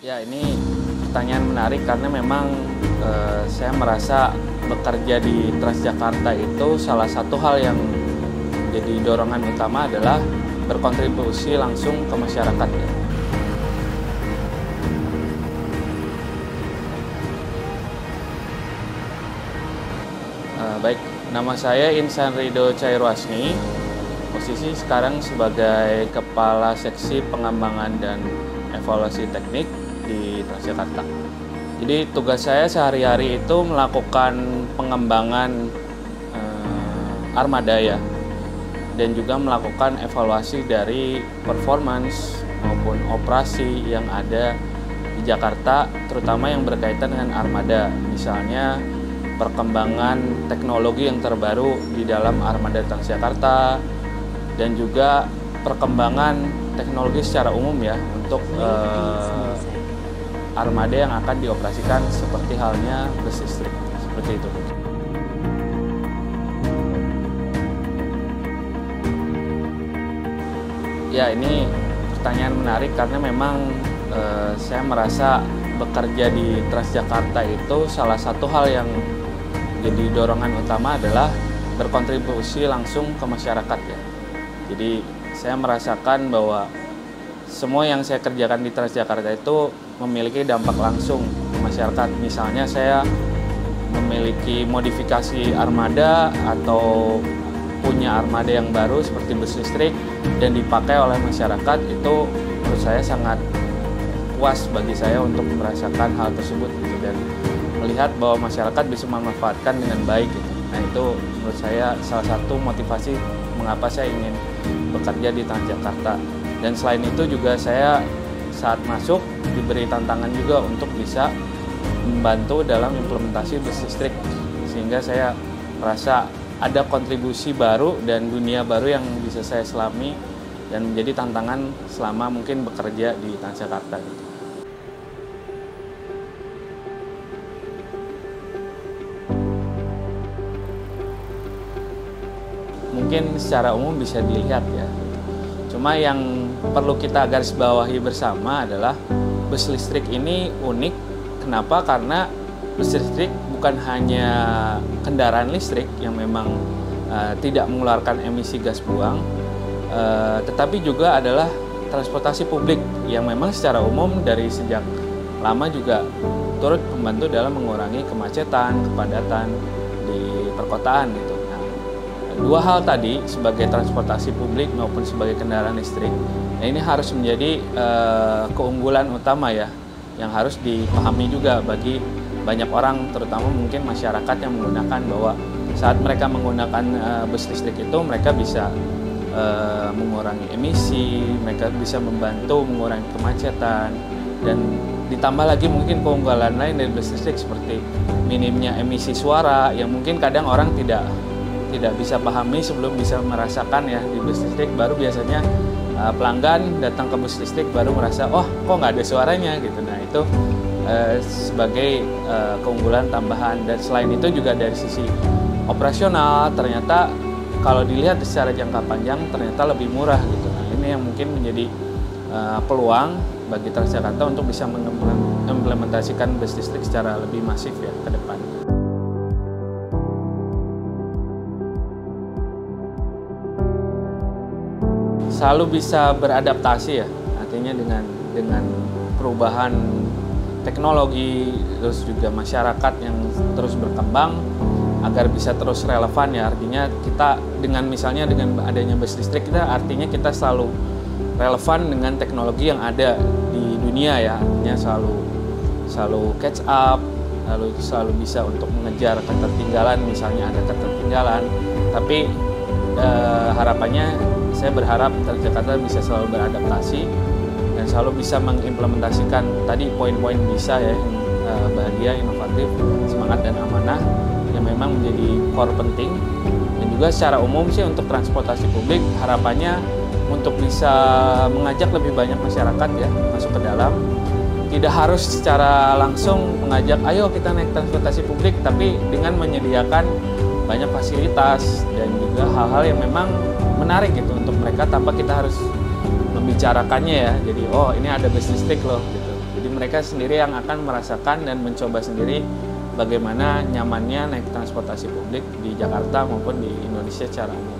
Ya, ini pertanyaan menarik karena memang saya merasa bekerja di Transjakarta itu salah satu hal yang jadi dorongan utama adalah berkontribusi langsung ke masyarakat ya. Baik, nama saya Insan Rido Cairwasni. Posisi sekarang sebagai Kepala Seksi Pengembangan dan Evaluasi Teknik di Transjakarta. Jadi tugas saya sehari-hari itu melakukan pengembangan armada ya, dan juga melakukan evaluasi dari performance maupun operasi yang ada di Jakarta, terutama yang berkaitan dengan armada. Misalnya perkembangan teknologi yang terbaru di dalam armada Transjakarta, dan juga perkembangan teknologi secara umum ya untuk armada yang akan dioperasikan seperti halnya bus listrik, seperti itu. Ya, ini pertanyaan menarik karena memang saya merasa bekerja di Transjakarta itu salah satu hal yang jadi dorongan utama adalah berkontribusi langsung ke masyarakat ya. Jadi saya merasakan bahwa semua yang saya kerjakan di Transjakarta itu memiliki dampak langsung ke masyarakat. Misalnya saya memiliki modifikasi armada atau punya armada yang baru seperti bus listrik dan dipakai oleh masyarakat, itu menurut saya sangat puas bagi saya untuk merasakan hal tersebut gitu, dan melihat bahwa masyarakat bisa memanfaatkan dengan baik gitu. Nah, itu menurut saya salah satu motivasi mengapa saya ingin bekerja di Transjakarta. Dan selain itu juga saya saat masuk diberi tantangan juga untuk bisa membantu dalam implementasi bus listrik, sehingga saya merasa ada kontribusi baru dan dunia baru yang bisa saya selami dan menjadi tantangan selama mungkin bekerja di Transjakarta gitu. Mungkin secara umum bisa dilihat ya. Cuma yang perlu kita garis bawahi bersama adalah bus listrik ini unik. Kenapa? Karena bus listrik bukan hanya kendaraan listrik yang memang tidak mengeluarkan emisi gas buang, tetapi juga adalah transportasi publik yang memang secara umum dari sejak lama juga turut membantu dalam mengurangi kemacetan, kepadatan di perkotaan gitu. Dua hal tadi sebagai transportasi publik maupun sebagai kendaraan listrik, nah ini harus menjadi keunggulan utama ya, yang harus dipahami juga bagi banyak orang, terutama mungkin masyarakat yang menggunakan, bahwa saat mereka menggunakan bus listrik itu mereka bisa mengurangi emisi, mereka bisa membantu mengurangi kemacetan, dan ditambah lagi mungkin keunggulan lain dari bus listrik seperti minimnya emisi suara yang mungkin kadang orang tidak bisa pahami sebelum bisa merasakan ya. Di bus listrik baru biasanya pelanggan datang ke bus listrik baru merasa, oh kok nggak ada suaranya gitu. Nah itu sebagai keunggulan tambahan. Dan selain itu juga dari sisi operasional ternyata kalau dilihat secara jangka panjang ternyata lebih murah gitu. Nah ini yang mungkin menjadi peluang bagi Transjakarta untuk bisa mengimplementasikan bus listrik secara lebih masif ya ke depan. Selalu bisa beradaptasi ya, artinya dengan perubahan teknologi, terus juga masyarakat yang terus berkembang agar bisa terus relevan ya. Artinya kita dengan misalnya dengan adanya bus listrik, kita artinya kita selalu relevan dengan teknologi yang ada di dunia ya, artinya selalu catch up, lalu selalu bisa untuk mengejar ketertinggalan, misalnya ada ketertinggalan. Tapi harapannya saya berharap Transjakarta bisa selalu beradaptasi dan selalu bisa mengimplementasikan tadi poin-poin bisa ya, bahagia, inovatif, semangat dan amanah yang memang menjadi core penting. Dan juga secara umum sih untuk transportasi publik harapannya untuk bisa mengajak lebih banyak masyarakat ya masuk ke dalam. Tidak harus secara langsung mengajak ayo kita naik transportasi publik, tapi dengan menyediakan banyak fasilitas dan juga hal-hal yang memang menarik gitu untuk mereka tanpa kita harus membicarakannya ya. Jadi oh ini ada bus listrik loh gitu. Jadi mereka sendiri yang akan merasakan dan mencoba sendiri bagaimana nyamannya naik transportasi publik di Jakarta maupun di Indonesia secara umum.